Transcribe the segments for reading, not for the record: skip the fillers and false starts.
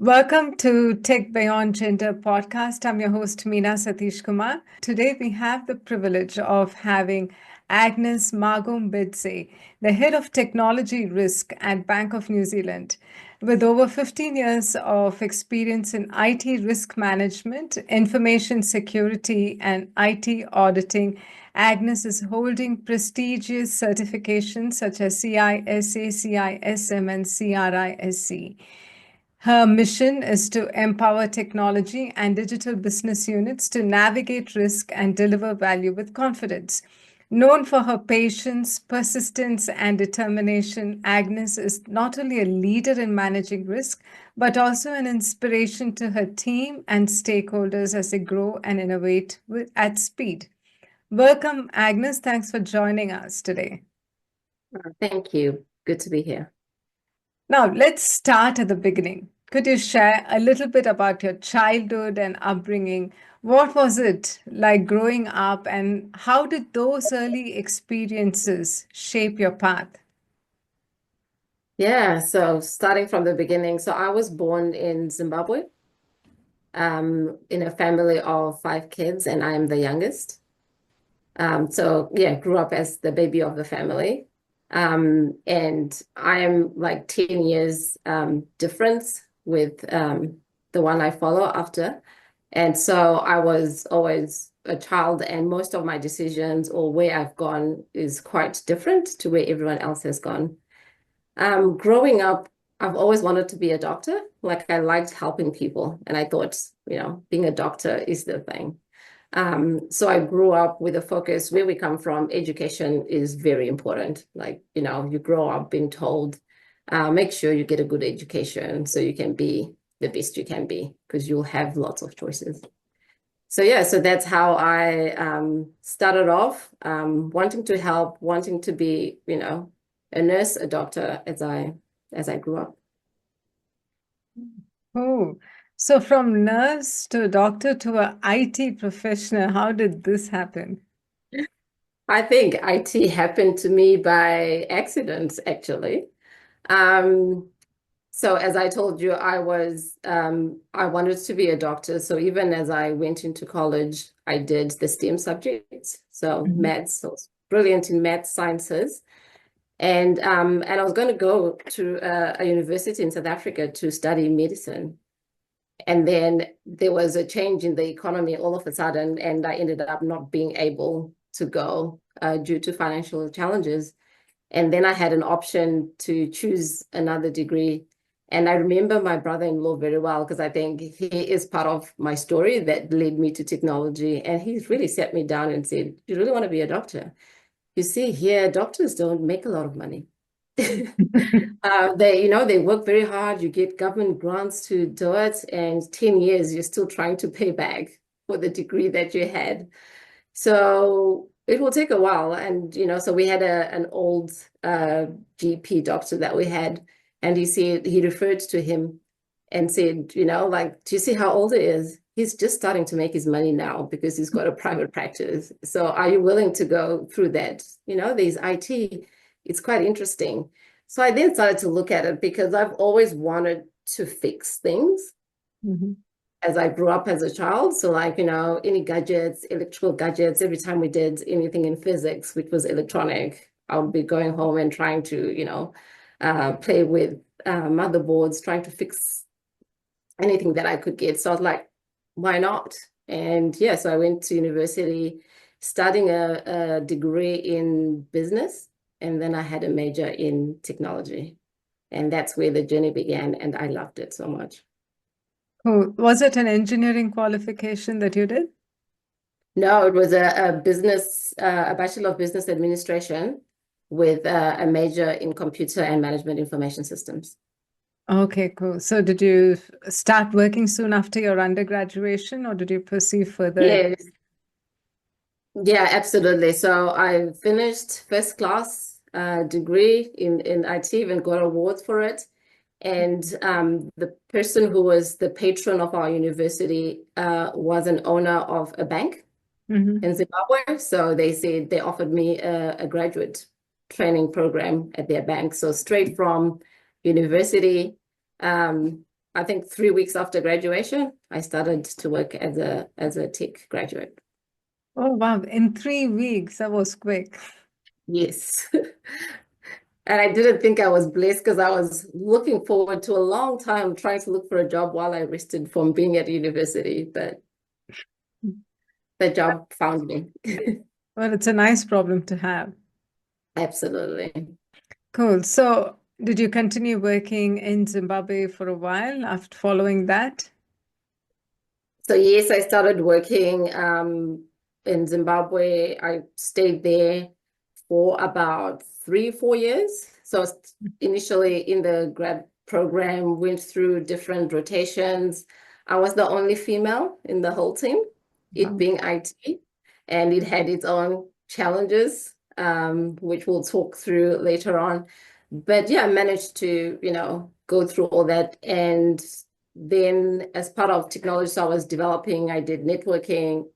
Welcome to Tech Beyond Gender podcast. I'm your host, Meena Satishkumar. Today, we have the privilege of having Agnes Magombedze, the head of technology risk at Bank of New Zealand. With over 15 years of experience in IT risk management, information security, and IT auditing, Agnes is holding prestigious certifications such as CISA, CISM, and CRISC. Her mission is to empower technology and digital business units to navigate risk and deliver value with confidence. Known for her patience, persistence, and determination, Agnes is not only a leader in managing risk, but also an inspiration to her team and stakeholders as they grow and innovate at speed. Welcome, Agnes. Thanks for joining us today. Thank you. Good to be here. Now, let's start at the beginning. Could you share a little bit about your childhood and upbringing? What was it like growing up, and how did those early experiences shape your path? Yeah, so starting from the beginning. So I was born in Zimbabwe, in a family of 5 kids, and I am the youngest. So yeah, grew up as the baby of the family. And I am like 10 years difference with the one I follow after. And so I was always a child, and most of my decisions or where I've gone is quite different to where everyone else has gone. Growing up, I've always wanted to be a doctor. Like I liked helping people, and I thought, being a doctor is the thing. So I grew up with a focus where we come from. Education is very important. Like, you grow up being told, make sure you get a good education so you can be the best you can be, because you'll have lots of choices. So yeah, so that's how I started off, wanting to help, wanting to be, a nurse, a doctor as I grew up. Oh, so from nurse to doctor to a IT professional, how did this happen? I think IT happened to me by accident, actually. Um, so as I told you, I wanted to be a doctor. So even as I went into college, I did the STEM subjects. So maths, so I was brilliant in math sciences. And I was going to go to a university in South Africa to study medicine. And then there was a change in the economy all of a sudden, and I ended up not being able to go due to financial challenges. And then I had an option to choose another degree. And I remember my brother-in-law very well, because I think he is part of my story that led me to technology. And he really sat me down and said, "You really want to be a doctor? You see, here, doctors don't make a lot of money." They work very hard. You get government grants to do it, and 10 years you're still trying to pay back for the degree that you had. So it will take a while. And so we had an old GP doctor that we had, and he referred to him and said, like, "Do you see how old he is? He's just starting to make his money now because he's got a private practice. So are you willing to go through that? There's IT. It's quite interesting." So I then started to look at it, because I've always wanted to fix things as I grew up as a child. So like, any gadgets, electrical gadgets, every time we did anything in physics, which was electronic, I would be going home and trying to, play with motherboards, trying to fix anything that I could get. So I was like, why not? And yeah, so I went to university studying a degree in business. And then I had a major in technology. And that's where the journey began. And I loved it so much. Oh, was it an engineering qualification that you did? No, it was a business, a Bachelor of Business Administration with a major in computer and management information systems. Okay, cool. So did you start working soon after your undergraduation, or did you pursue further? Yes. Yeah, absolutely. So I finished first class degree in IT, even got awards for it. And the person who was the patron of our university was an owner of a bank in Zimbabwe. So they said they offered me a graduate training program at their bank. So straight from university, I think 3 weeks after graduation, I started to work as a tech graduate. Oh, wow. In 3 weeks, that was quick. Yes. And I didn't think I was blessed because I was looking forward to a long time trying to look for a job while I rested from being at university, but the job found me. Well, it's a nice problem to have. Absolutely. Cool. So, did you continue working in Zimbabwe for a while after following that? So yes, I started working in Zimbabwe. I stayed there for about 3, 4 years. So initially in the grad program, went through different rotations. I was the only female in the whole team, it Wow. being IT, and it had its own challenges, which we'll talk through later on. But yeah, I managed to, go through all that. And then as part of technology I was developing, I did networking,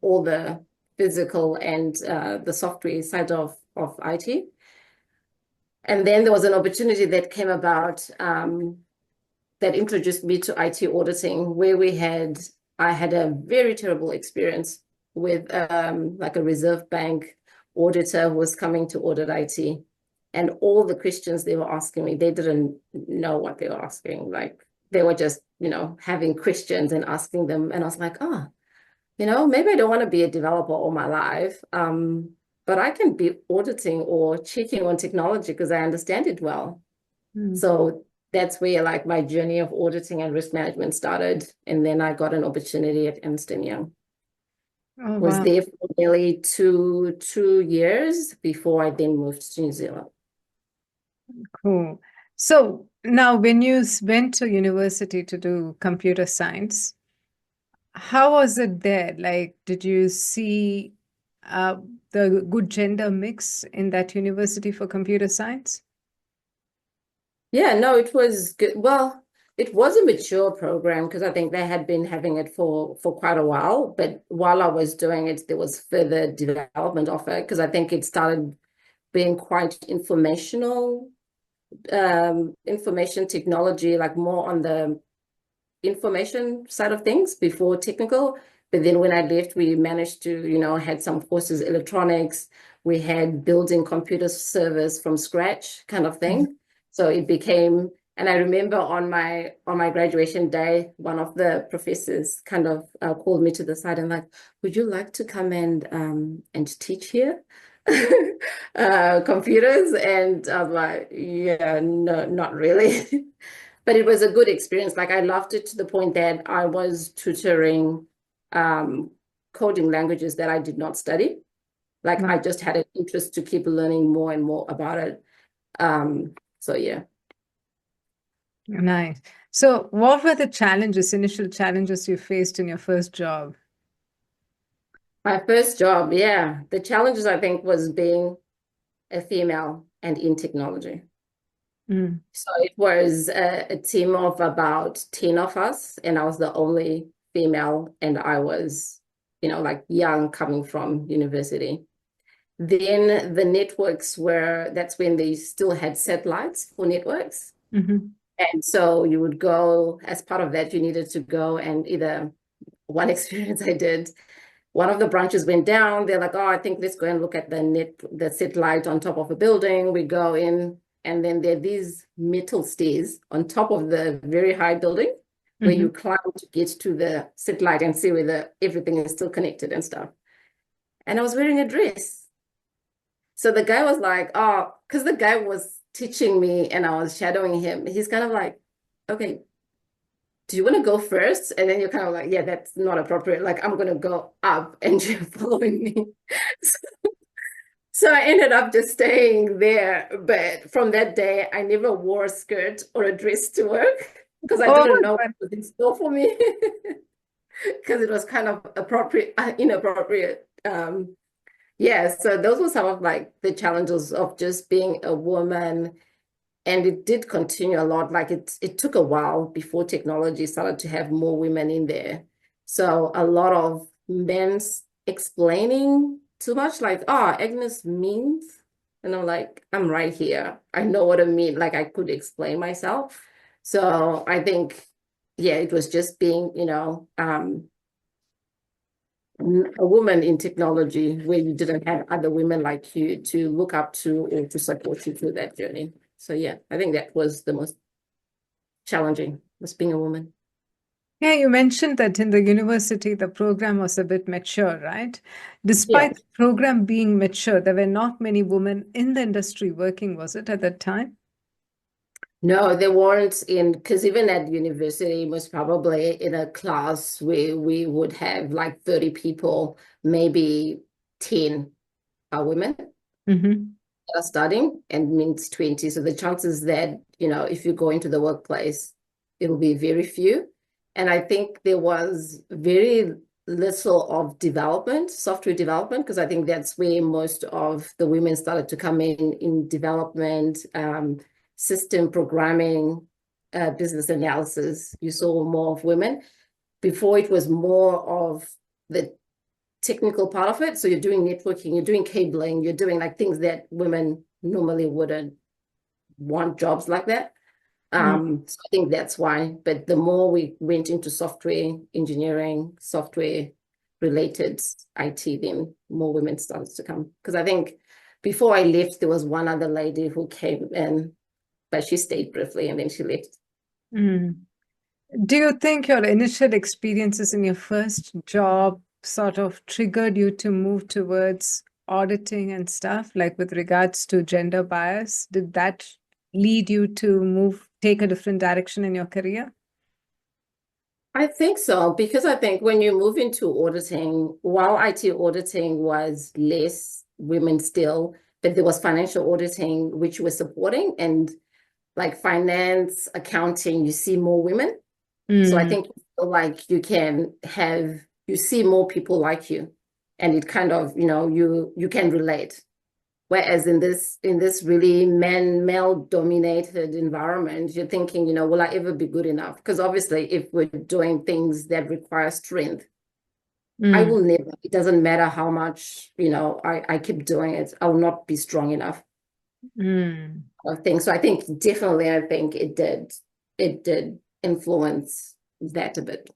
all the physical and the software side of IT. And then there was an opportunity that came about that introduced me to IT auditing, where I had a very terrible experience with like a Reserve Bank auditor who was coming to audit IT. And all the questions they were asking me, they didn't know what they were asking. Like they were just, having questions and asking them. And I was like, oh, maybe I don't want to be a developer all my life. But I can be auditing or checking on technology because I understand it well. Mm. So that's where like my journey of auditing and risk management started. And then I got an opportunity at Ernst & Young. Oh, Was wow. there for nearly two years before I then moved to New Zealand. Cool. So, now when you went to university to do computer science, how was it there? Like, did you see uh, the good gender mix in that university for computer science? Yeah, no, it was good. Well, it was a mature program because I think they had been having it for quite a while. But while I was doing it, there was further development of it because I think it started being quite informational, information technology, like more on the information side of things before technical. But then when I left, we managed to, had some courses, electronics, we had building computer servers from scratch kind of thing. So it became, and I remember on my graduation day, one of the professors kind of called me to the side and like, would you like to come and teach here? Computers? And I was like, yeah, no, not really. But it was a good experience. Like I loved it to the point that I was tutoring coding languages that I did not study. Like I just had an interest to keep learning more and more about it. So yeah. Nice. So, what were the challenges, initial challenges you faced in your first job? My first job, yeah. The challenges I think was being a female and in technology. Mm. So it was a team of about 10 of us, and I was the only female, and I was, like young coming from university. Then the networks that's when they still had satellites for networks. Hmm. And so you would go, as part of that, you needed to go and one experience I did, one of the branches went down. They're like, oh, I think let's go and look at the satellite on top of a building. We go in, and then there are these metal stairs on top of the very high building where you climb to get to the satellite and see whether everything is still connected and stuff. And I was wearing a dress. So the guy was like, oh, because the guy was teaching me and I was shadowing him. He's kind of like, okay, do you want to go first? And then you're kind of like, yeah, that's not appropriate. Like, I'm going to go up and you're following me. So I ended up just staying there. But from that day, I never wore a skirt or a dress to work because I Oh, didn't know but what was in store for me because it was kind of inappropriate. Yeah, so those were some of like the challenges of just being a woman. And it did continue a lot. Like it took a while before technology started to have more women in there. So a lot of men explaining too much, like, oh, Agnes means, and I'm like, I'm right here. I know what I mean. Like I could explain myself. So I think yeah, it was just being, a woman in technology where you didn't have other women like you to look up to or to support you through that journey. So yeah, I think that was the most challenging, was being a woman. Yeah, you mentioned that in the university, the program was a bit mature, right? Yeah. Despite the program being mature, there were not many women in the industry working, was it, at that time? No, they weren't in, because even at university, most probably in a class where we would have like 30 people, maybe 10 are women Mm-hmm. that are studying and means 20. So the chances that, if you go into the workplace, it'll be very few. And I think there was very little of development, software development, because I think that's where most of the women started to come in development, system programming, business analysis. You saw more of women. Before it was more of the technical part of it. So you're doing networking, you're doing cabling, you're doing like things that women normally wouldn't want jobs like that. So I think that's why. But the more we went into software engineering, software related IT, then more women started to come. Because I think before I left, there was one other lady who came in, but she stayed briefly and then she left. Mm. Do you think your initial experiences in your first job sort of triggered you to move towards auditing and stuff, like with regards to gender bias? Did that lead you to take a different direction in your career? I think so, because I think when you move into auditing, while IT auditing was less women still, but there was financial auditing, which we're supporting, and like finance, accounting, you see more women. So I Mm. think like you see more people like you, and it kind of, you can relate. Whereas in this really male dominated environment, you're thinking, will I ever be good enough? Because obviously, if we're doing things that require strength, I Mm. will never. It doesn't matter how much, I keep doing it. I will not be strong enough. Mm. I think so. I think it did influence that a bit.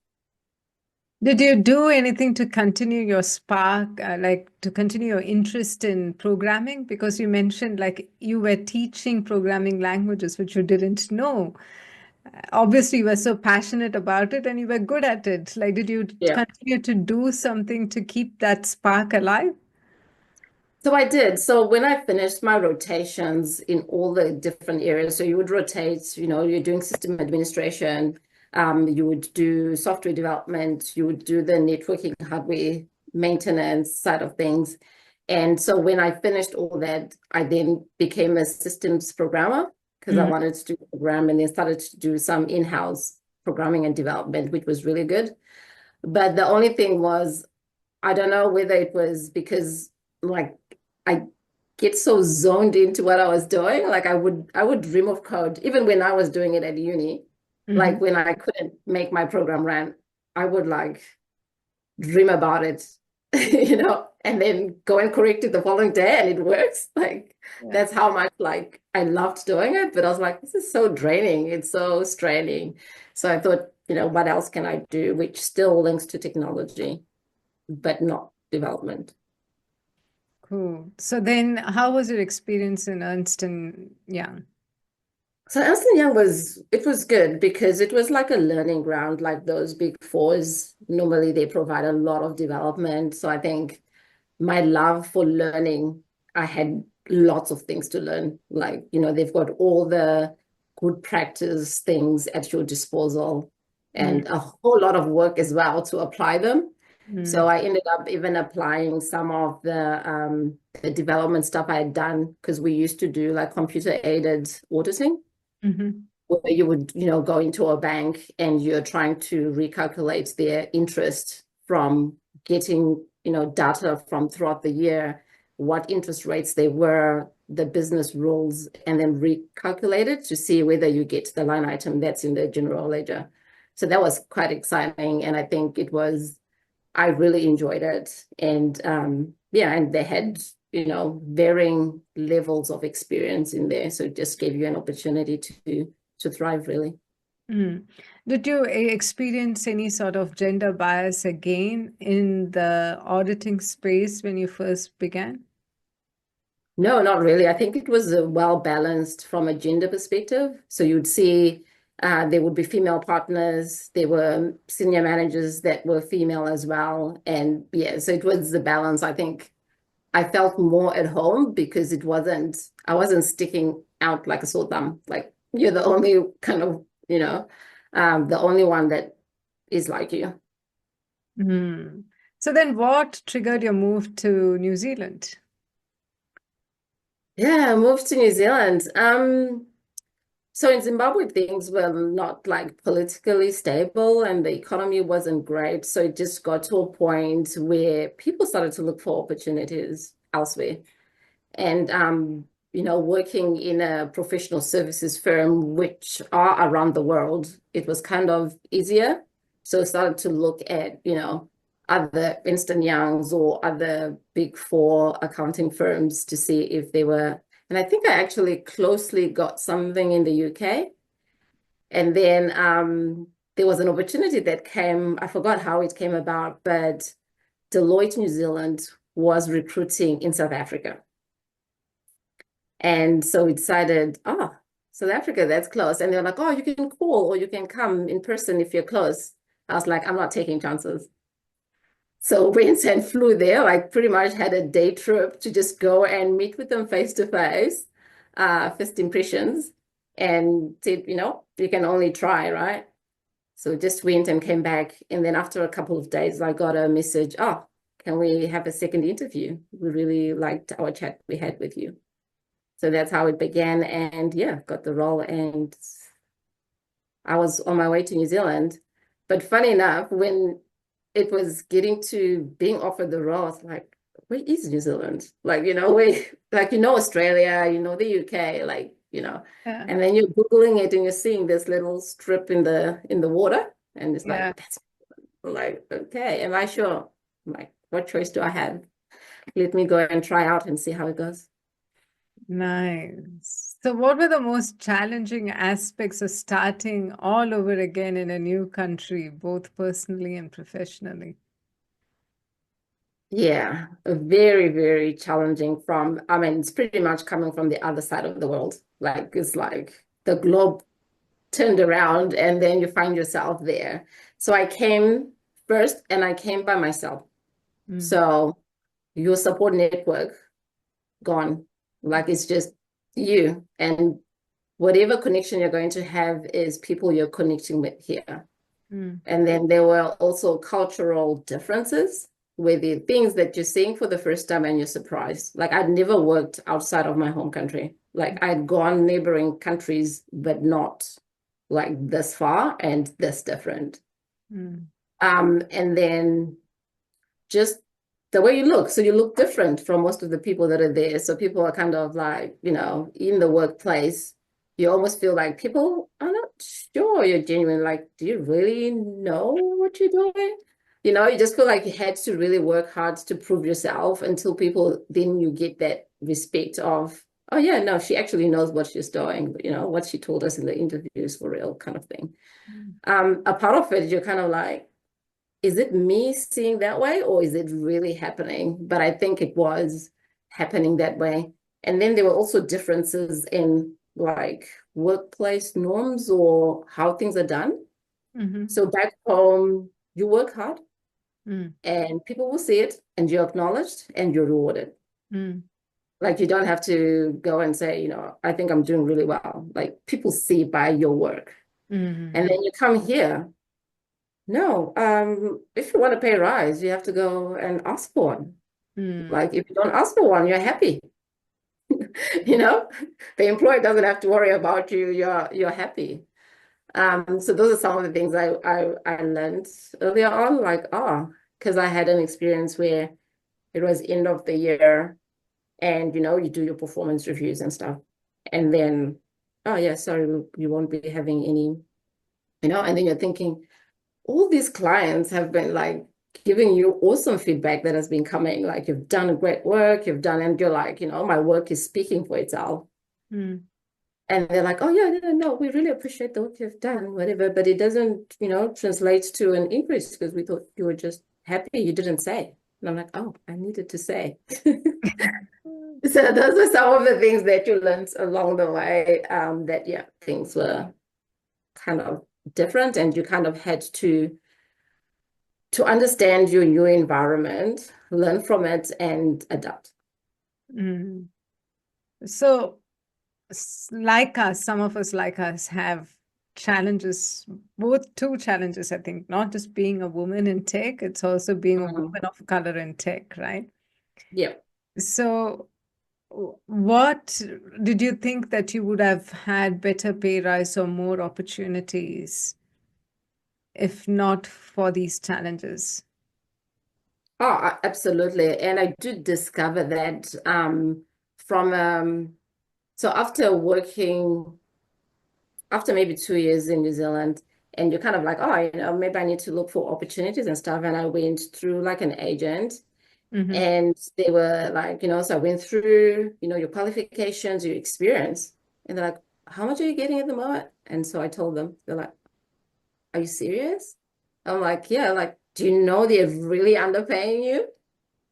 Did you do anything to continue your spark, like to continue your interest in programming? Because you mentioned like you were teaching programming languages, which you didn't know. Obviously, you were so passionate about it and you were good at it. Like, did you Yeah. continue to do something to keep that spark alive? So I did. So when I finished my rotations in all the different areas, so you would rotate, you're doing system administration, you would do software development, you would do the networking hardware maintenance side of things. And so when I finished all that, I then became a systems programmer because I Mm. wanted to program and then started to do some in-house programming and development, which was really good. But the only thing was, I don't know whether it was because like I get so zoned into what I was doing. Like I would dream of code, even when I was doing it at uni. Like Mhm. when I couldn't make my program run, I would like dream about it, and then go and correct it the following day and it works. Like Yeah. that's how much like I loved doing it. But I was like, this is so draining. It's so straining. So I thought, what else can I do? Which still links to technology, but not development. Cool. So then, how was your experience in Ernst and Young? So Ernst& Young was good because it was like a learning ground, like those big fours. Normally they provide a lot of development. So I think my love for learning, I had lots of things to learn. Like, they've got all the good practice things at your disposal Mm. and a whole lot of work as well to apply them. So Mm. I ended up even applying some of the development stuff I had done because we used to do like computer aided auditing Mhm. where you would, go into a bank and you're trying to recalculate their interest from getting, data from throughout the year, what interest rates they were, the business rules, and then recalculate it to see whether you get the line item that's in the general ledger. So that was quite exciting. And I think I really enjoyed it. And yeah, and they had, varying levels of experience in there. So it just gave you an opportunity to thrive, really. Mm. Did you experience any sort of gender bias again in the auditing space when you first began? No, not really. I think it was well balanced from a gender perspective. So you'd see there would be female partners, there were senior managers that were female as well. And yeah, so it was the balance. I think I felt more at home because I wasn't sticking out like a sore thumb. Like you're the only kind of, the only one that is like you. Mm. So then what triggered your move to New Zealand? Yeah, I moved to New Zealand. So in Zimbabwe, things were not like politically stable and the economy wasn't great. So it just got to a point where people started to look for opportunities elsewhere. And working in a professional services firm, which are around the world, it was kind of easier. So I started to look at, other Ernst& Young's or other big four accounting firms to see if they were, and I think I actually closely got something in the UK. And then there was an opportunity that came, I forgot how it came about, but Deloitte New Zealand was recruiting in South Africa. And so we decided, South Africa, that's close. And they're like, oh, you can call or you can come in person if you're close. I was like, I'm not taking chances. So went and flew there, like pretty much had a day trip to just go and meet with them face to face, first impressions, and said, you can only try, right? So just went and came back. And then after a couple of days, I got a message, can we have a second interview? We really liked our chat we had with you. So that's how it began. And yeah, got the role. And I was on my way to New Zealand. But funny enough, when it was getting to being offered the role, I was like, where is New Zealand? Like, Australia, the UK, Yeah. and then you're Googling it and you're seeing this little strip in the water. And it's Yeah. like, that's like, okay, am I sure? I'm like, what choice do I have? Let me go and try out and see how it goes. Nice. So, what were the most challenging aspects of starting all over again in a new country, both personally and professionally? Yeah, very, very challenging it's pretty much coming from the other side of the world. Like, it's like the globe turned around and then you find yourself there. So I came first and I came by myself. Mm. So your support network gone. Like, it's just you and whatever connection you're going to have is people you're connecting with here. Mm. And then there were also cultural differences with the things that you're seeing for the first time and you're surprised. Like, I'd never worked outside of my home country. Like, I'd gone neighboring countries, but not like this far and this different. Mm. And then just the way you look. So you look different from most of the people that are there. So people are kind of like, in the workplace, you almost feel like people are not sure you're genuine. Like, do you really know what you're doing? You just feel like you had to really work hard to prove yourself until then you get that respect of, oh yeah, no, she actually knows what she's doing. What she told us in the interviews for real kind of thing. A part of it, you're kind of like, is it me seeing that way or is it really happening? But I think it was happening that way. And then there were also differences in like workplace norms or how things are done. Mm-hmm. So back home, you work hard Mm. and people will see it and you're acknowledged and you're rewarded. Mm. Like, you don't have to go and say, I think I'm doing really well. Like, people see by your work. And Mm. then you come here. No, if you want to pay a rise, you have to go and ask for one. Mm. Like, if you don't ask for one, you're happy. You know, the employer doesn't have to worry about you. You're happy. So those are some of the things I learned earlier on, like, because I had an experience where it was end of the year and you do your performance reviews and stuff. And then, oh yeah, sorry, you won't be having any, and then you're thinking, all these clients have been like giving you awesome feedback that has been coming, like you've done great work, and you're like, my work is speaking for itself. Mm. And they're like, oh yeah, no, no, we really appreciate the work you've done, whatever, but it doesn't, translate to an increase because we thought you were just happy you didn't say. And I'm like, oh, I needed to say. So those are some of the things that you learned along the way, that yeah, things were kind of different and you kind of had to understand your new environment, learn from it and adapt. Mm. So, like us, some of us like us have challenges, both two challenges, I think, not just being a woman in tech, it's also being a Mhm. woman of color in tech, right? Yeah. So, what did you think that you would have had better pay rise or more opportunities if not for these challenges? Oh, absolutely. And I did discover that from so after maybe 2 years in New Zealand, and you're kind of like, oh, maybe I need to look for opportunities and stuff. And I went through like an agent, Mm-hmm. and they were like, so I went through, your qualifications, your experience, and they're like, how much are you getting at the moment? And so I told them, they're like, are you serious? I'm like, yeah, like, do you know they're really underpaying you?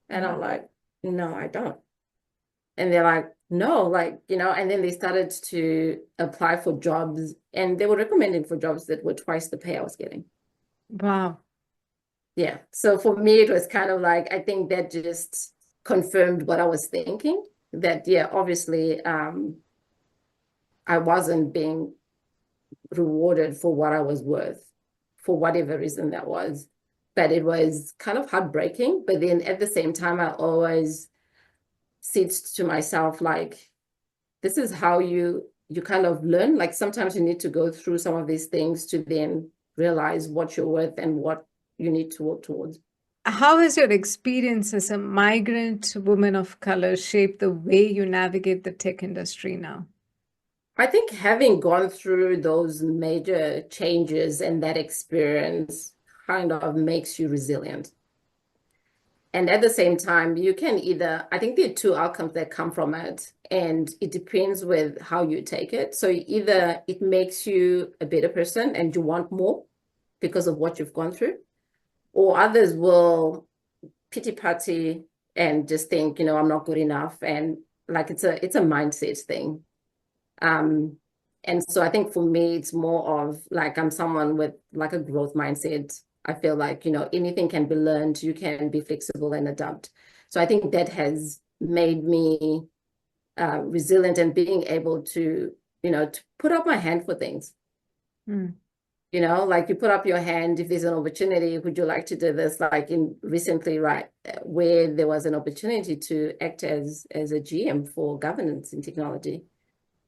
And I'm like, no, I don't. And they're like, no, like, and then they started to apply for jobs and they were recommending for jobs that were twice the pay I was getting. Wow. Yeah. So for me, it was kind of like, I think that just confirmed what I was thinking that, yeah, obviously, I wasn't being rewarded for what I was worth for whatever reason that was. But it was kind of heartbreaking. But then at the same time, I always said to myself, like, this is how you kind of learn. Like sometimes you need to go through some of these things to then realize what you're worth and what you need to work towards. How has your experience as a migrant woman of color shaped the way you navigate the tech industry now? I think having gone through those major changes and that experience kind of makes you resilient. And at the same time, you can either, I think there are two outcomes that come from it, and it depends with how you take it. So either it makes you a better person and you want more because of what you've gone through, or others will pity party and just think, I'm not good enough. And like it's a mindset thing. Um, and so I think for me, it's more of like I'm someone with like a growth mindset. I feel like, anything can be learned, you can be flexible and adapt. So I think that has made me resilient and being able to put up my hand for things. Mm. Like you put up your hand if there's an opportunity, would you like to do this? Like in recently, right, where there was an opportunity to act as a GM for governance in technology.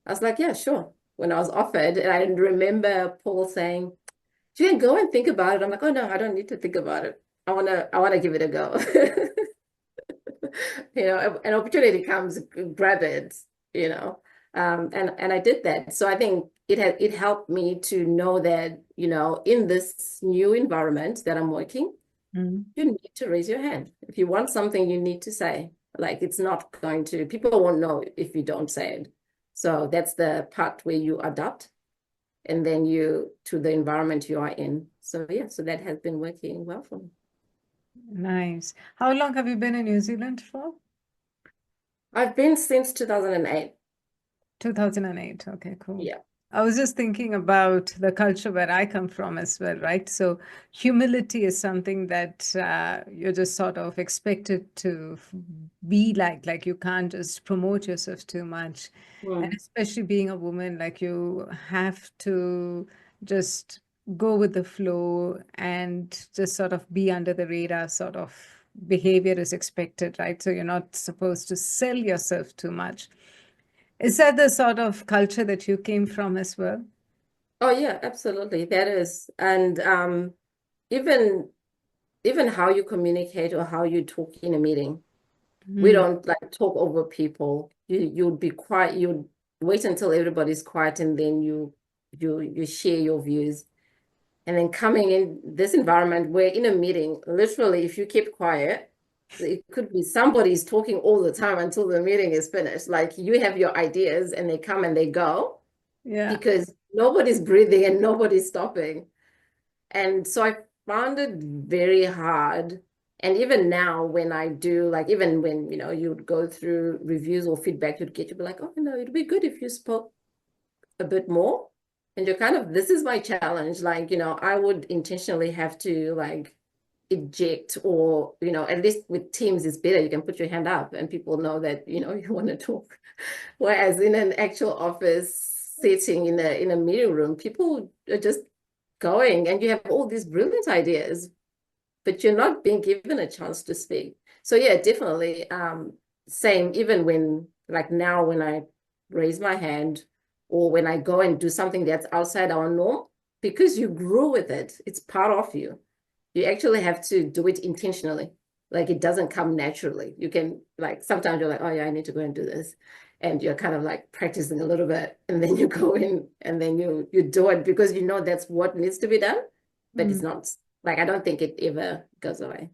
I was like, yeah, sure. When I was offered, and I remember Paul saying, you can go and think about it. I'm like, oh no, I don't need to think about it. I wanna give it a go. An opportunity comes, grab it, you know. And I did that. So I think it helped me to know that, in this new environment that I'm working, Mm. you need to raise your hand. If you want something, you need to say. Like it's not going to, people won't know if you don't say it. So that's the part where you adapt and then you to the environment you are in. So yeah, so that has been working well for me. Nice. How long have you been in New Zealand for? I've been since 2008. 2008. Okay, cool. Yeah. I was just thinking about the culture where I come from as well, right? So humility is something that you're just sort of expected to be like you can't just promote yourself too much. And Mm. especially being a woman, like you have to just go with the flow and just sort of be under the radar sort of behavior is expected, right? So you're not supposed to sell yourself too much. Is that the sort of culture that you came from as well? Oh yeah, absolutely. That is. And even even how you communicate or how you talk in a meeting. We Mm, don't like talk over people. You'd be quiet, you'd wait until everybody's quiet and then you share your views. And then coming in this environment where in a meeting, literally, if you keep quiet, it could be somebody's talking all the time until the meeting is finished. Like you have your ideas and they come and they go. Yeah. because nobody's breathing and nobody's stopping. And so I found it very hard. And even now, when I do, like, even when, you'd go through reviews or feedback you'd be like, oh, it'd be good if you spoke a bit more. And you're kind of, this is my challenge. Like, I would intentionally have to, like, eject, or, at least with Teams, it's better. You can put your hand up and people know that, you want to talk. Whereas in an actual office setting, in a meeting room, people are just going, and you have all these brilliant ideas, but you're not being given a chance to speak. So yeah, definitely. Same, even when, like, now when I raise my hand or when I go and do something that's outside our norm, because you grew with it, it's part of you. You actually have to do it intentionally. Like, it doesn't come naturally. You can, like, sometimes you're like, oh yeah, I need to go and do this. And you're kind of like practicing a little bit, and then you go in and then you do it because you know that's what needs to be done, but it's Mm. not, like, I don't think it ever goes away.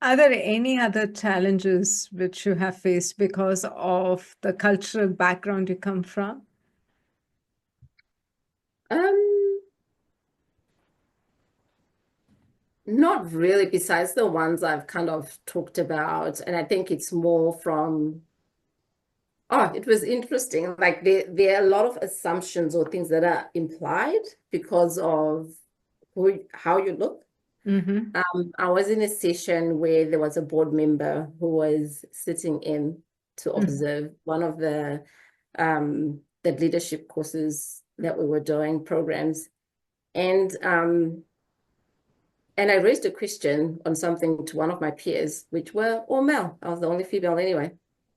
Are there any other challenges which you have faced because of the cultural background you come from? Um, Not really, besides the ones I've kind of talked about. And I think it's more from, oh, it was interesting. Like, there are a lot of assumptions or things that are implied because of how you look. Mm-hmm. I was in a session where there was a board member who was sitting in to observe one of the leadership courses that we were doing, programs. And I raised a question on something to one of my peers, which were all male. I was the only female anyway,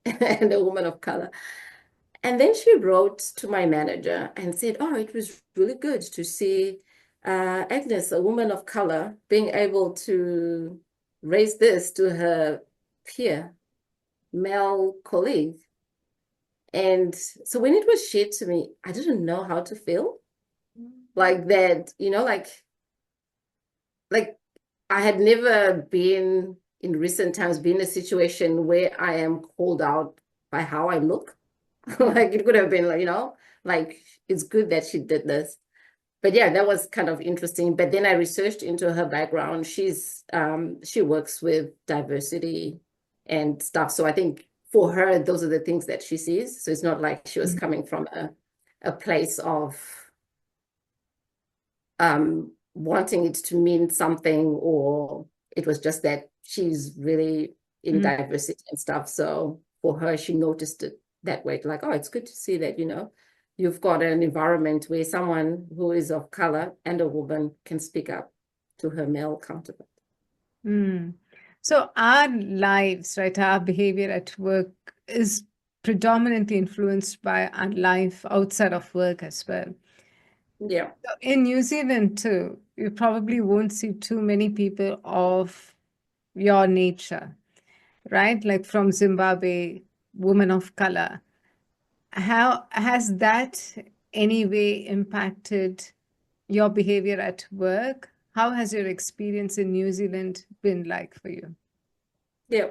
and a woman of color. And then she wrote to my manager and said, oh, it was really good to see Agnes, a woman of color, being able to raise this to her peer, male colleague. And so when it was shared to me, I didn't know how to feel. Like that, like I had never been in recent times been in a situation where I am called out by how I look. Like, it could have been like, like, it's good that she did this. But yeah, that was kind of interesting. But then I researched into her background. She works with diversity and stuff. So I think for her, those are the things that she sees. So it's not like she was coming from a place of wanting it to mean something, or it was just that she's really in Mm. diversity and stuff. So for her, she noticed it that way, like, oh, it's good to see that, you've got an environment where someone who is of color and a woman can speak up to her male counterpart. Mm. So our lives, right, our behavior at work is predominantly influenced by our life outside of work as well. Yeah. So in New Zealand too, you probably won't see too many people of your nature, right? Like from Zimbabwe, women of color. How has that any way impacted your behavior at work? How has your experience in New Zealand been like for you? Yeah.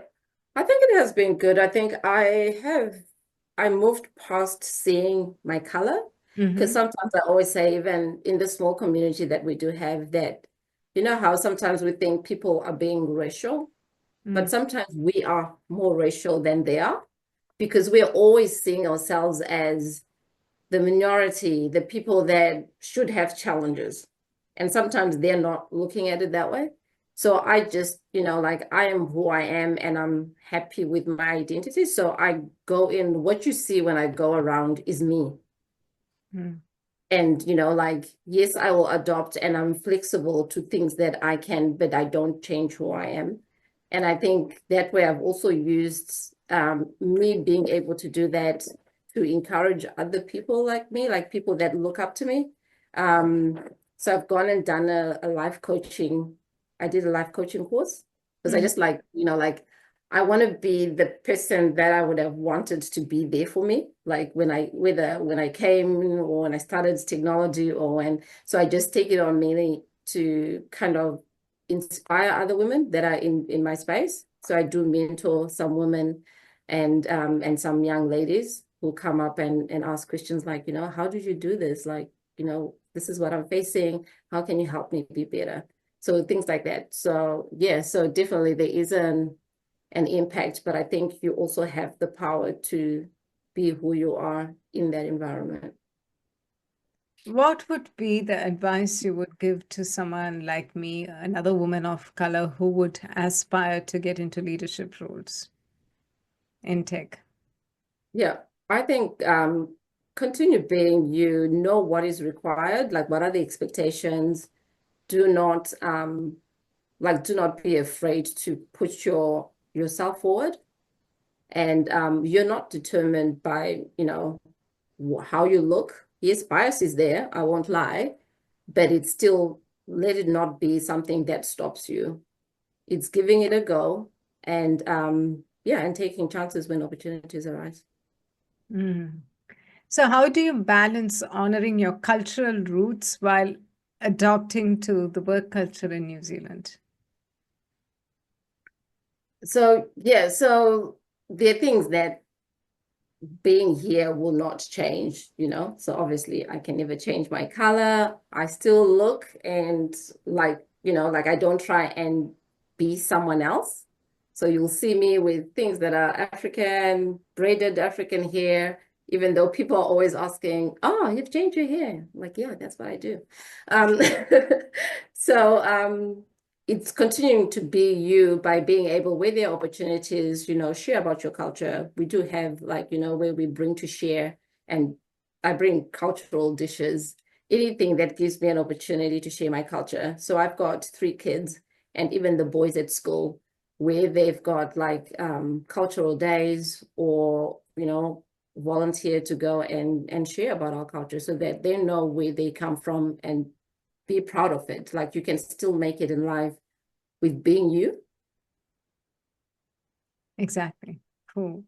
I think it has been good. I think I moved past seeing my color, because Mm-hmm. sometimes I always say, even in the small community that we do have, that, how sometimes we think people are being racial, but Mm. sometimes we are more racial than they are, because we're always seeing ourselves as the minority, the people that should have challenges. And sometimes they're not looking at it that way. So I just, like, I am who I am and I'm happy with my identity. So I go in, what you see when I go around is me. Mm. And, like, yes, I will adopt and I'm flexible to things that I can, but I don't change who I am. And I think that way I've also used me being able to do that to encourage other people like me, like people that look up to me. So I've gone and done a life coaching. I did a life coaching course because I Mm. just like, I want to be the person that I would have wanted to be there for me, like whether when I came or when I started technology, so I just take it on mainly to kind of inspire other women that are in my space. So I do mentor some women and some young ladies. who come up and ask questions like, how did you do this? Like, this is what I'm facing. How can you help me be better? So things like that. So yeah, so definitely there is an impact, but I think you also have the power to be who you are in that environment. What would be the advice you would give to someone like me, another woman of color who would aspire to get into leadership roles in tech? Yeah, I think continue being you, know what is required, like what are the expectations. Do not do not be afraid to put yourself forward. And you're not determined by, how you look. Yes, bias is there, I won't lie, but it's still, let it not be something that stops you. It's giving it a go and yeah, and taking chances when opportunities arise. Mm. So, how do you balance honoring your cultural roots while adapting to the work culture in New Zealand? So yeah, so there are things that being here will not change, So obviously I can never change my color. I still look and like I don't try and be someone else. So you'll see me with things that are African, braided African hair, even though people are always asking, oh, you've changed your hair. I'm like, yeah, that's what I do. Um, so it's continuing to be you by being able, where there are opportunities, share about your culture. We do have where we bring to share, and I bring cultural dishes, anything that gives me an opportunity to share my culture. So I've got 3 kids, and even the boys at school, where they've got cultural days or, volunteer to go and share about our culture so that they know where they come from and be proud of it. Like you can still make it in life with being you. Exactly. Cool.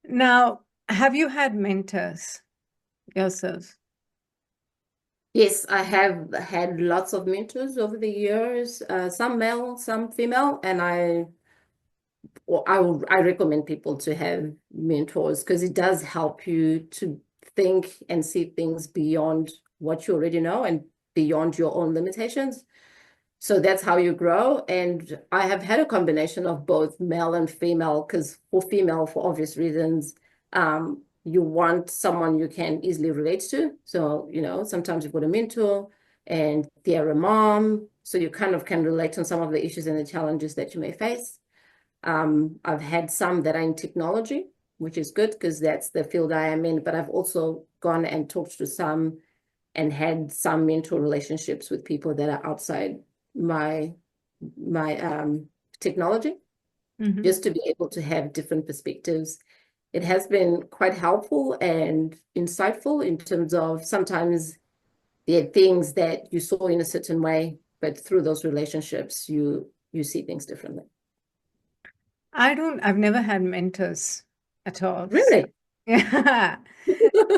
Now, have you had mentors yourself? Yes, I have had lots of mentors over the years, some male, some female, and I recommend people to have mentors because it does help you to think and see things beyond what you already know and beyond your own limitations. So that's how you grow. And I have had a combination of both male and female, because for female, for obvious reasons, you want someone you can easily relate to. So, sometimes you've got a mentor and they're a mom. So you kind of can relate on some of the issues and the challenges that you may face. I've had some that are in technology, which is good because that's the field I am in. But I've also gone and talked to some and had some mentor relationships with people that are outside my technology, Mm-hmm. just to be able to have different perspectives. It has been quite helpful and insightful in terms of sometimes there are things that you saw in a certain way, but through those relationships, you see things differently. I've never had mentors at all. So, Really? yeah. So,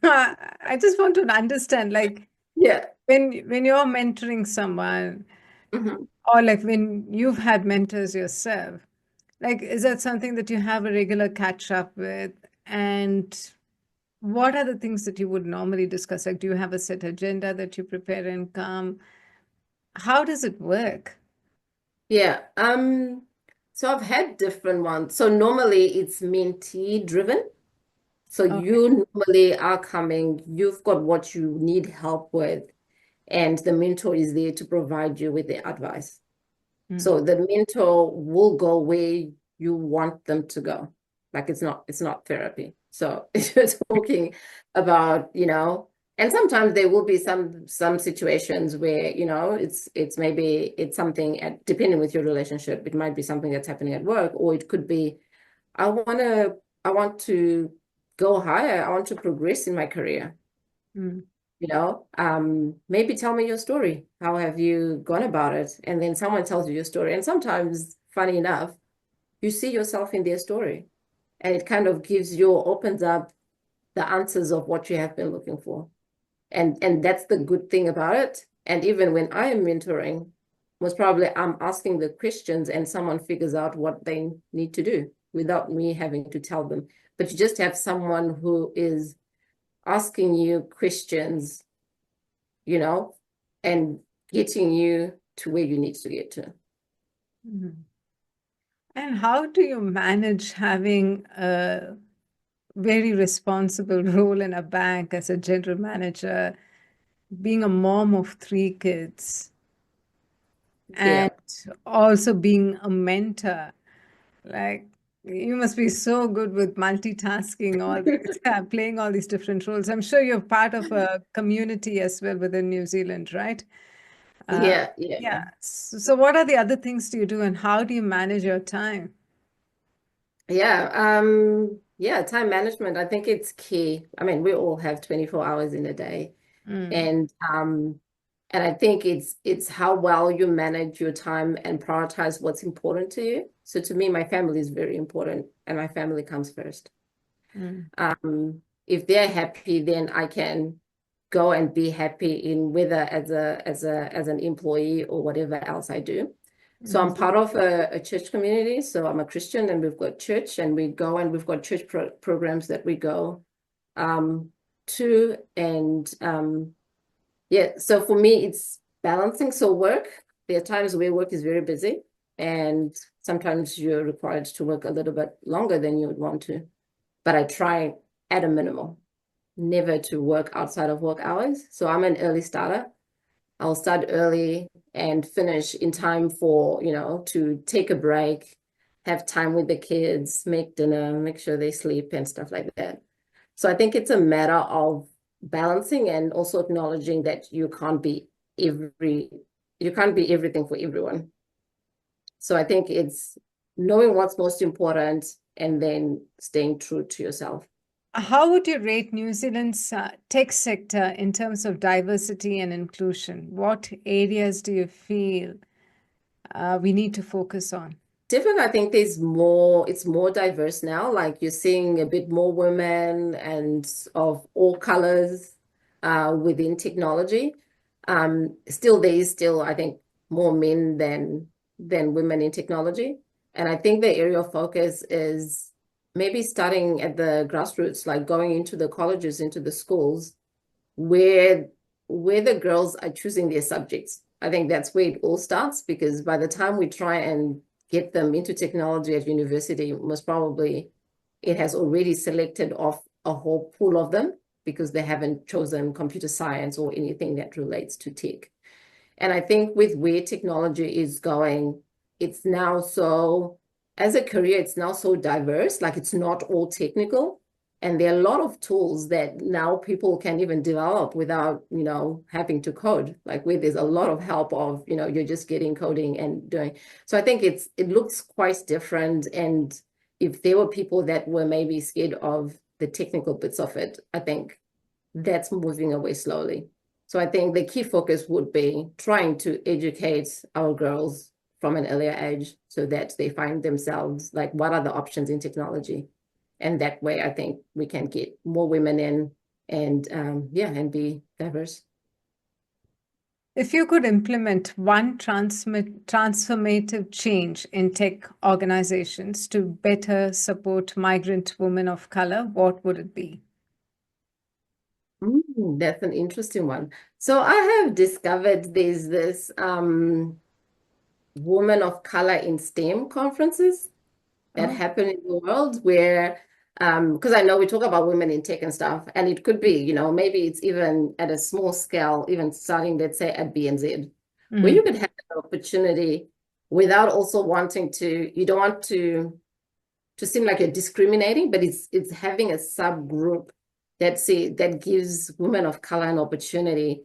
I just want to understand, like, Yeah. when you're mentoring someone, Mhm. or like when you've had mentors yourself, like, is that something that you have a regular catch up with? And what are the things that you would normally discuss? Like, do you have a set agenda that you prepare and come? How does it work? Yeah. So I've had different ones. So normally it's mentee driven. So Okay. you normally are coming, you've got what you need help with, and the mentor is there to provide you with the advice. Mm. So the mentor will go where you want them to go. Like it's not therapy. So if you're talking about, and sometimes there will be some situations where, it's maybe it's something depending with your relationship, it might be something that's happening at work, or it could be, I want to go higher. I want to progress in my career. Mm. Maybe tell me your story. How have you gone about it? And then someone tells you your story. And sometimes, funny enough, you see yourself in their story. And it kind of opens up the answers of what you have been looking for. And that's the good thing about it. And even when I am mentoring, most probably I'm asking the questions and someone figures out what they need to do. without me having to tell them. But you just have someone who is asking you questions, and getting you to where you need to get to. Mhm. And how do you manage having a very responsible role in a bank as a general manager, being a mom of 3 kids, Yeah. and also being a mentor? Like, you must be so good with multitasking, all this, playing all these different roles. I'm sure you're part of a community as well within New Zealand, right? Yeah. Yeah. So what are the other things do you do, and how do you manage your time? Yeah, time management, I think it's key. I mean, we all have 24 hours in a day. Mm, And I think it's how well you manage your time and prioritize what's important to you. So to me, my family is very important, and my family comes first. mm, If they're happy, then I can go and be happy in whether as an employee or whatever else I do. So I'm mm, part of a church community. So I'm a Christian, and we've got church, and we go and we've got church programs that we go to. And yeah, so for me, it's balancing. So work, there are times where work is very busy, and sometimes you're required to work a little bit longer than you would want to. But I try at a minimum never to work outside of work hours. So I'm an early starter. I'll start early and finish in time for, to take a break, have time with the kids, make dinner, make sure they sleep and stuff like that. So I think it's a matter of balancing and also acknowledging that you can't be everything for everyone. So I think it's knowing what's most important and then staying true to yourself. How would you rate New Zealand's tech sector in terms of diversity and inclusion? What areas do you feel we need to focus on? Definitely, I think it's more diverse now. Like you're seeing a bit more women and of all colors within technology. Still, there is still, I think, more men than women in technology. And I think the area of focus is maybe starting at the grassroots, like going into the colleges, into the schools, where where the girls are choosing their subjects. I think that's where it all starts, because by the time we try and get them into technology at university, most probably it has already selected off a whole pool of them because they haven't chosen computer science or anything that relates to tech. And I think with where technology is going, it's now so, as a career, it's now so diverse, like it's not all technical. And there are a lot of tools that now people can even develop without, having to code, like where there's a lot of help of, you're just getting coding and doing. So I think it looks quite different. And if there were people that were maybe scared of the technical bits of it, I think that's moving away slowly. So I think the key focus would be trying to educate our girls from an earlier age so that they find themselves like, what are the options in technology? And that way, I think we can get more women in and and be diverse. If you could implement one transformative change in tech organizations to better support migrant women of color, what would it be? That's an interesting one. So I have discovered there's this women of color in STEM conferences that Oh, happen in the world where because I know we talk about women in tech and stuff, and it could be, maybe it's even at a small scale, even starting, let's say, at BNZ, where mm, you could have an opportunity without also wanting to, you don't want to seem like you're discriminating, but it's having a subgroup that gives women of color an opportunity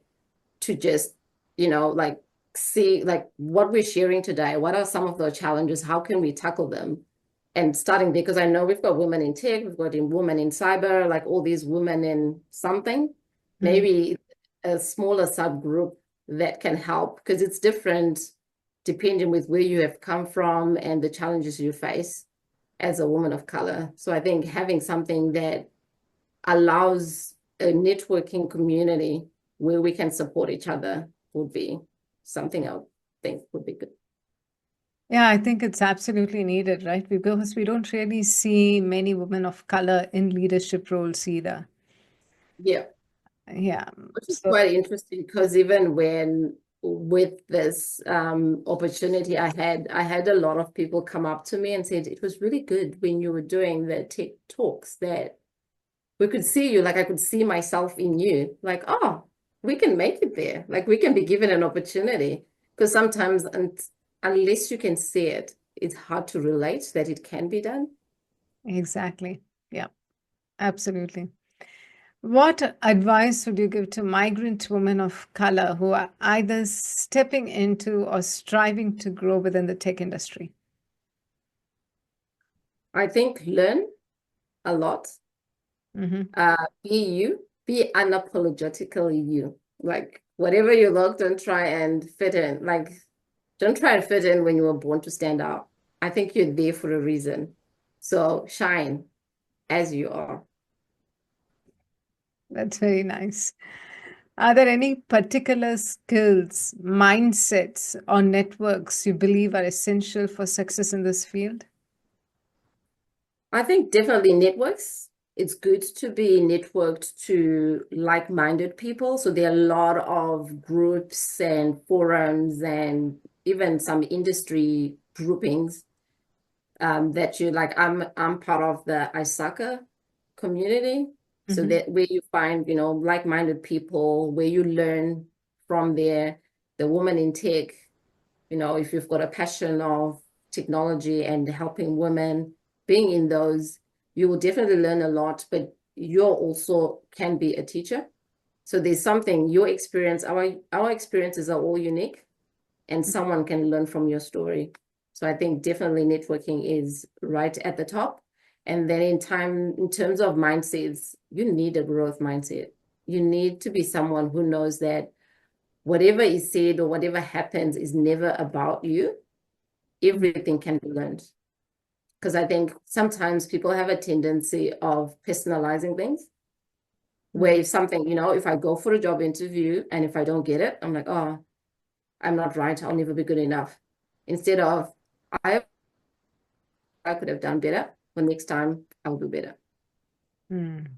to just, like see like what we're sharing today, what are some of the challenges, how can we tackle them? And starting there, because I know we've got women in tech, we've got women in cyber, like all these women in something, mm. maybe a smaller subgroup that can help, because it's different depending with where you have come from and the challenges you face as a woman of color. So I think having something that allows a networking community where we can support each other would be something I would think would be good. Yeah, I think it's absolutely needed, right? Because we don't really see many women of color in leadership roles either. Yeah. Yeah. Which is So quite interesting because even when with this opportunity I had a lot of people come up to me and said it was really good when you were doing the tech talks that we could see you, like I could see myself in you, like, oh, we can make it there. Like we can be given an opportunity. Because sometimes unless you can see it, it's hard to relate that it can be done. exactly. Yeah, absolutely. What advice would you give to migrant women of color who are either stepping into or striving to grow within the tech industry? I think learn a lot. Hmm. Be you, be unapologetically you. Like whatever you look, don't try and fit in. Like don't try and fit in when you were born to stand out. I think you're there for a reason. So shine as you are. That's very nice. Are there any particular skills, mindsets, or networks you believe are essential for success in this field? I think definitely networks. It's good to be networked to like-minded people. So there are a lot of groups and forums and even some industry groupings that you like. I'm part of the ISACA community. So Hmm. that where you find, like-minded people, where you learn from the woman in tech, if you've got a passion of technology and helping women, being in those, you will definitely learn a lot, but you also can be a teacher. So there's something, your experience, our experiences are all unique, and someone can learn from your story. So I think definitely networking is right at the top. And then in terms of mindsets, you need a growth mindset. You need to be someone who knows that whatever is said or whatever happens is never about you. Everything can be learned. Because I think sometimes people have a tendency of personalizing things, where if something, if I go for a job interview and if I don't get it, I'm like, oh, I'm not right. I'll never be good enough. Instead of, I, I could have done better, but next time I'll do better. Mm.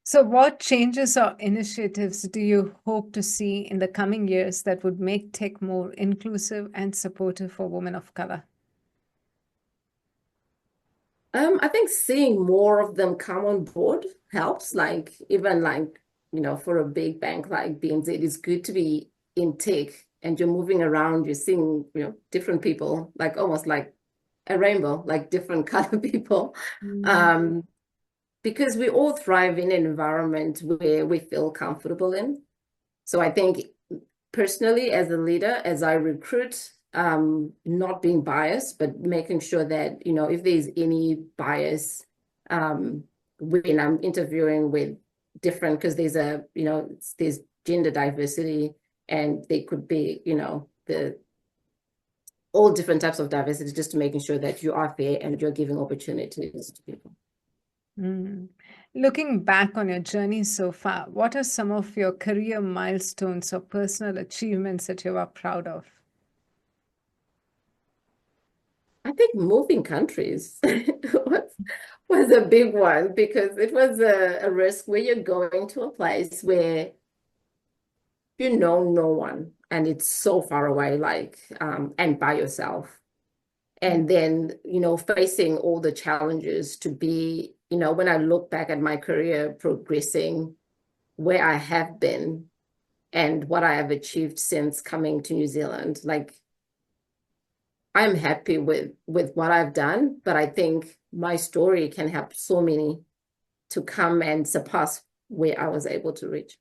So, what changes or initiatives do you hope to see in the coming years that would make tech more inclusive and supportive for women of color? I think seeing more of them come on board helps. Like even like, for a big bank like BNZ, it's good to be in tech and you're moving around, you're seeing, different people, like almost like a rainbow, like different color people. Mm. Um, because we all thrive in an environment where we feel comfortable in. So I think personally, as a leader, as I recruit, not being biased, but making sure that, if there's any bias, um, when I'm interviewing with different, because there's gender diversity and they could be, the all different types of diversity, just to making sure that you are fair and you're giving opportunities to people. Mm. Looking back on your journey so far, what are some of your career milestones or personal achievements that you are proud of? I think moving countries was a big one because it was a risk where you're going to a place where you know no one and it's so far away, like, and by yourself. Mm. And then, facing all the challenges to be, when I look back at my career progressing, where I have been and what I have achieved since coming to New Zealand, like I'm happy with what I've done, but I think my story can help so many to come and surpass where I was able to reach.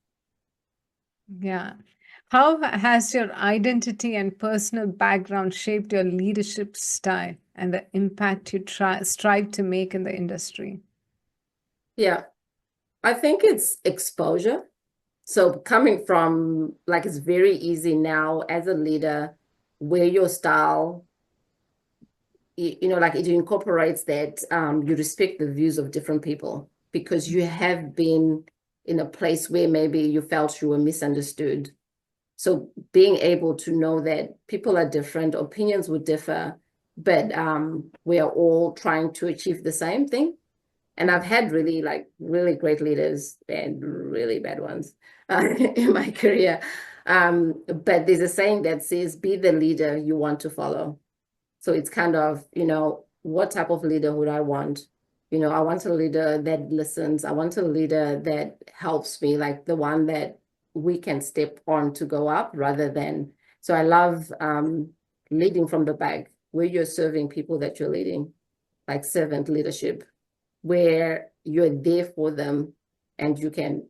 Yeah. How has your identity and personal background shaped your leadership style and the impact you strive to make in the industry? Yeah, I think it's exposure. So coming from like it's very easy now as a leader where your style, like it incorporates that you respect the views of different people because you have been in a place where maybe you felt you were misunderstood. So being able to know that people are different, opinions would differ, but we are all trying to achieve the same thing. And I've had really great leaders and really bad ones in my career. But there's a saying that says, be the leader you want to follow. So it's kind of, what type of leader would I want? I want a leader that listens. I want a leader that helps me, like the one that we can step on to go up rather than. So I love leading from the back, where you're serving people that you're leading, like servant leadership, where you're there for them and you can,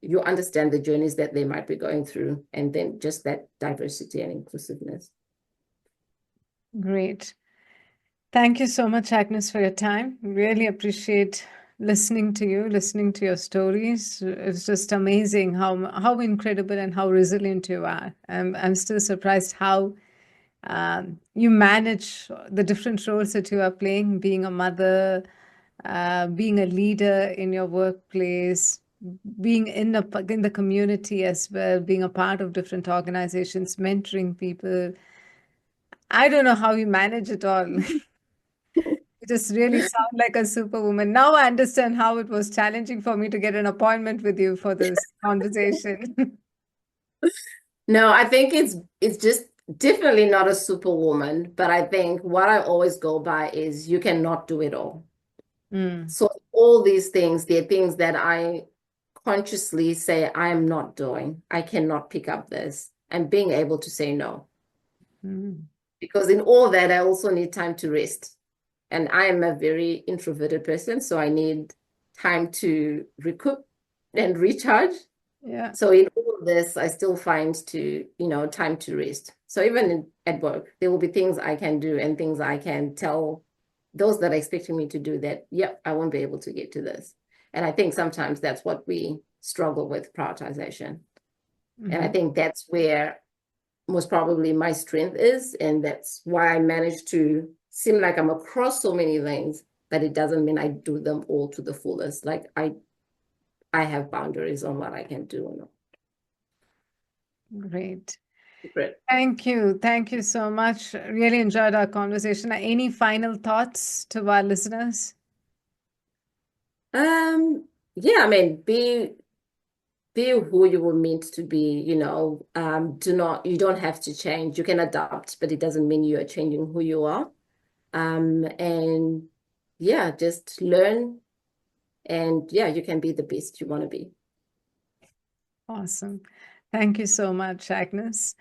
you understand the journeys that they might be going through, and then just that diversity and inclusiveness. Great. Thank you so much, Agnes, for your time. Really appreciate listening to you, listening to your stories. It's just amazing how incredible and how resilient you are. I'm still surprised how you manage the different roles that you are playing, being a mother, being a leader in your workplace, being in the community as well, being a part of different organizations, mentoring people. I don't know how you manage it all. You just really sound like a superwoman. Now I understand how it was challenging for me to get an appointment with you for this conversation. No, I think it's just definitely not a superwoman, but I think what I always go by is you cannot do it all. So all these things, they're things that I consciously say I am not doing. I cannot pick up this, and being able to say no. Because in all that, I also need time to rest. And I am a very introverted person, so I need time to recoup and recharge. Yeah. So in all of this, I still find time to rest. So even at work, there will be things I can do and things I can tell those that are expecting me to do that, yep, I won't be able to get to this. And I think sometimes that's what we struggle with, prioritization. And I think that's where most probably my strength is. And that's why I managed to seem like I'm across so many things, but it doesn't mean I do them all to the fullest. Like I have boundaries on what I can do or not. Great. Great. Thank you. Thank you so much. Really enjoyed our conversation. Any final thoughts to our listeners? Yeah, I mean, be who you were meant to be, you don't have to change. You can adapt, but it doesn't mean you are changing who you are. And yeah, just learn, and yeah, you can be the best you want to be. Awesome. Thank you so much, Agnes.